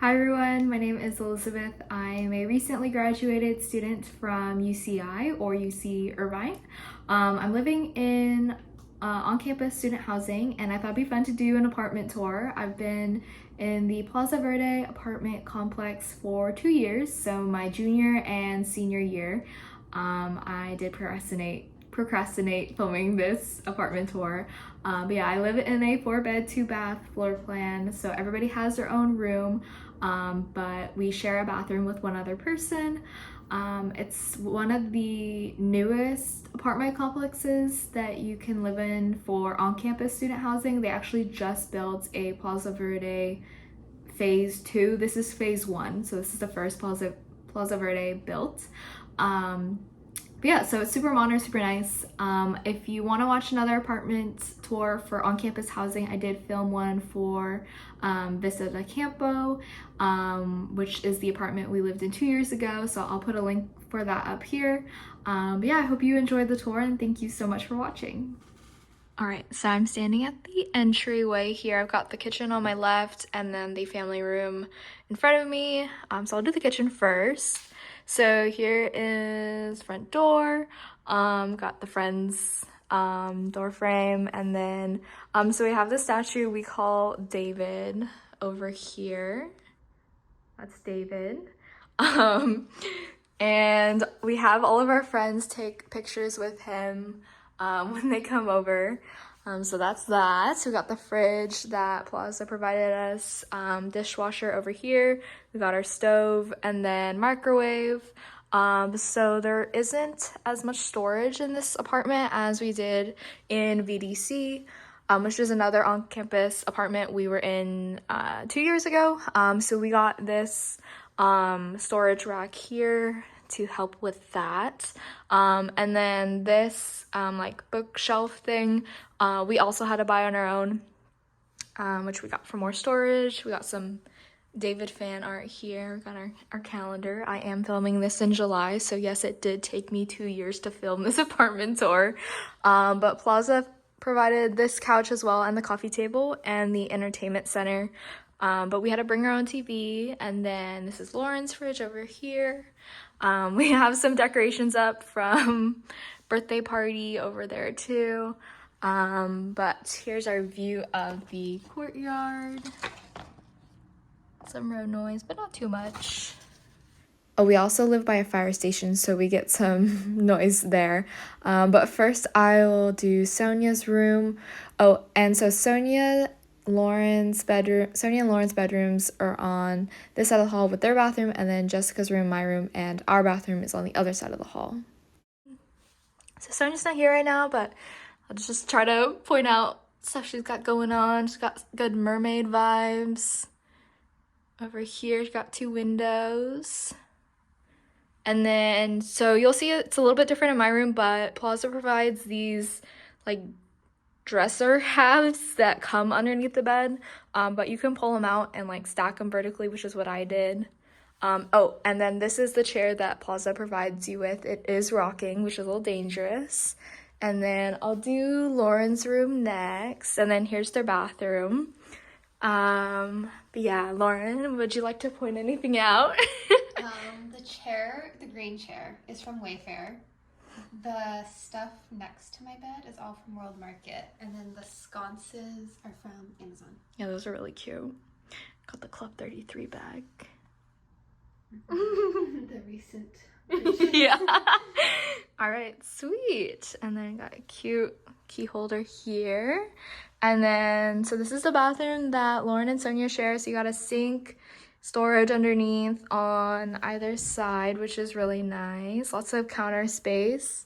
Hi everyone, my name is Elizabeth. I am a recently graduated student from UCI or UC Irvine. I'm living in on-campus student housing and I thought it'd be fun to do an apartment tour. I've been in the Plaza Verde apartment complex for 2 years, so my junior and senior year. I did procrastinate filming this apartment tour. But yeah, I live in a 4-bed, 2-bath floor plan, so everybody has their own room, but we share a bathroom with one other person. It's one of the newest apartment complexes that you can live in for on-campus student housing. They actually just built a Plaza Verde phase 2. This is phase 1, so this is the first Plaza Verde built. But yeah, so it's super modern, super nice. If you want to watch another apartment tour for on-campus housing, I did film one for Vista de Campo, which is the apartment we lived in 2 years ago. So I'll put a link for that up here. But yeah, I hope you enjoyed the tour and thank you so much for watching. All right, so I'm standing at the entryway here. I've got the kitchen on my left and then the family room in front of me. So I'll do the kitchen first. So here is front door, got the Friends door frame, and then so we have the statue we call David over here. That's David. And we have all of our friends take pictures with him when they come over. So that's that. So we got the fridge that Plaza provided us, dishwasher over here. We got our stove and then microwave. So there isn't as much storage in this apartment as we did in VDC, which is another on-campus apartment we were in 2 years ago. So we got this storage rack here to help with that. And then this like bookshelf thing, we also had to buy on our own, which we got for more storage. We got some David fan art here. We got our calendar. I am filming this in July, so yes, it did take me 2 years to film this apartment tour. But Plaza provided this couch as well and the coffee table and the entertainment center. But we had to bring our own TV, and then this is Lauren's fridge over here. We have some decorations up from birthday party over there too. But here's our view of the courtyard. Some road noise, but not too much. Oh, we also live by a fire station, so we get some noise there. But first I will do Sonia's room. Oh, and so Sonia and Lauren's bedrooms are on this side of the hall with their bathroom, and then Jessica's room, my room, and our bathroom is on the other side of the hall. So Sonia's not here right now, but I'll just try to point out stuff she's got going on. She's got good mermaid vibes. Over here, she's got 2 windows. And then, so you'll see it's a little bit different in my room, but Plaza provides these like dresser halves that come underneath the bed, but you can pull them out and like stack them vertically, which is what I did. Oh, and then this is the chair that Plaza provides you with. It is rocking, which is a little dangerous. And then I'll do Lauren's room next, and then here's their bathroom. But yeah, Lauren, would you like to point anything out? The chair, the green chair, is from Wayfair. The stuff next to my bed is all from World Market, and then the sconces are from Amazon. Yeah, those are really cute. Got the Club 33 bag. The recent. Yeah. All right, sweet. And then I got a cute key holder here. And then, so this is the bathroom that Lauren and Sonia share. So you got a sink, storage underneath on either side, which is really nice. Lots of counter space.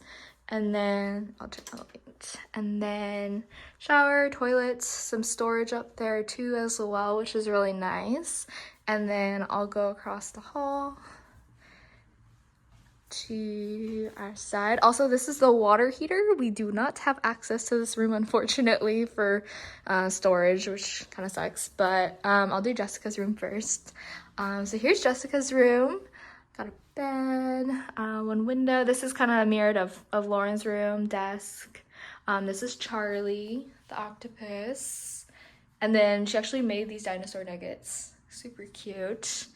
And then, I'll turn the light. And then shower, toilets, some storage up there too as well, which is really nice. And then I'll go across the hall to our side. Also, this is the water heater. We do not have access to this room, unfortunately, for storage, which kind of sucks, but I'll do Jessica's room first. So here's Jessica's room. Got a bed, one window. This is kind of mirrored of Lauren's room, desk. This is Charlie, the octopus. And then she actually made these dinosaur nuggets. super cute.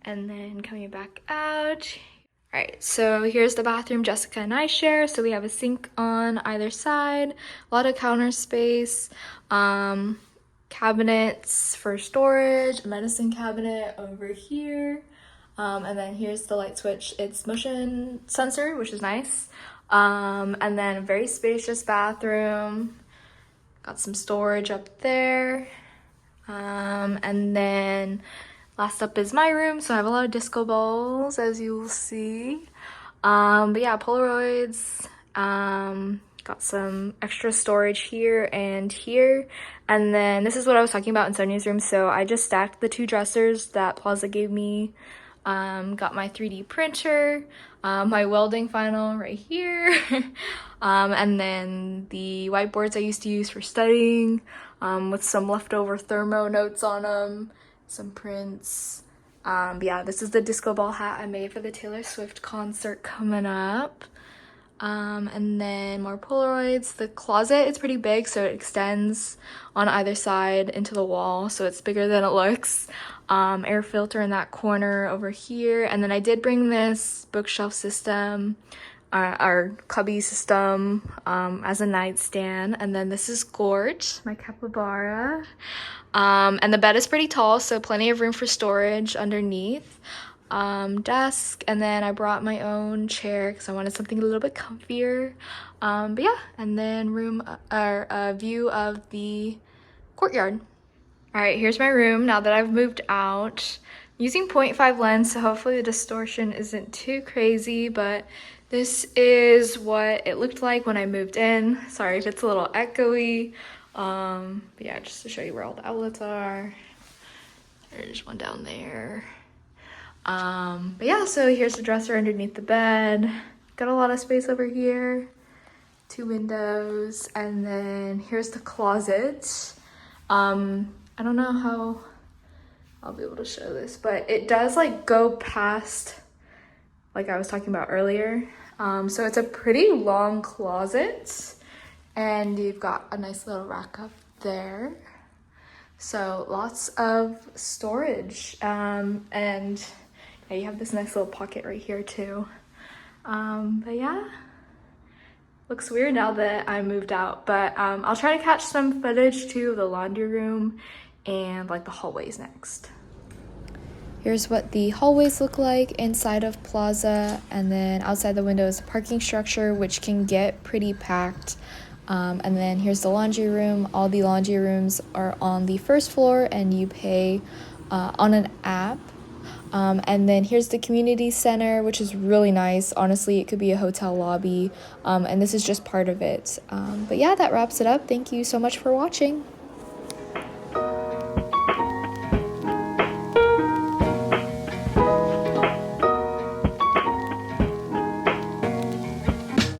And then coming back out. All right, so here's the bathroom Jessica and I share. So we have a sink on either side, a lot of counter space, cabinets for storage, a medicine cabinet over here. And then here's the light switch. It's motion sensor, which is nice. And then a very spacious bathroom. Got some storage up there. And then last up is my room. So I have a lot of disco balls, as you will see. But yeah, Polaroids. Got some extra storage here and here. And then this is what I was talking about in Sonia's room. So I just stacked the 2 dressers that Plaza gave me. Got my 3D printer, my welding final right here, and then the whiteboards I used to use for studying, with some leftover thermo notes on them, some prints. Yeah, this is the disco ball hat I made for the Taylor Swift concert coming up. And then more Polaroids. The closet is pretty big, so it extends on either side into the wall, so it's bigger than it looks. Air filter in that corner over here. And then I did bring this bookshelf system, our cubby system, as a nightstand. And then this is Gort, my capybara. And the bed is pretty tall, so plenty of room for storage underneath. Desk, and then I brought my own chair because I wanted something a little bit comfier. But yeah, and then a view of the courtyard. All right, here's my room now that I've moved out. I'm using 0.5 lens, so hopefully the distortion isn't too crazy, but this is what it looked like when I moved in. Sorry if it's a little echoey. But yeah, just to show you where all the outlets are. There's one down there. But yeah, so here's the dresser underneath the bed. Got a lot of space over here. 2 windows, and then here's the closet. I don't know how I'll be able to show this, but it does like go past, like I was talking about earlier. So it's a pretty long closet, and you've got a nice little rack up there. So lots of storage, and yeah, you have this nice little pocket right here too. But yeah, looks weird now that I moved out, but I'll try to catch some footage too of the laundry room and like the hallways next. Here's what the hallways look like inside of Plaza, and then outside the window is a parking structure which can get pretty packed. And then here's the laundry room. All the laundry rooms are on the first floor, and you pay on an app. And then here's the community center, which is really nice. Honestly, it could be a hotel lobby, and this is just part of it. But yeah, that wraps it up. Thank you so much for watching.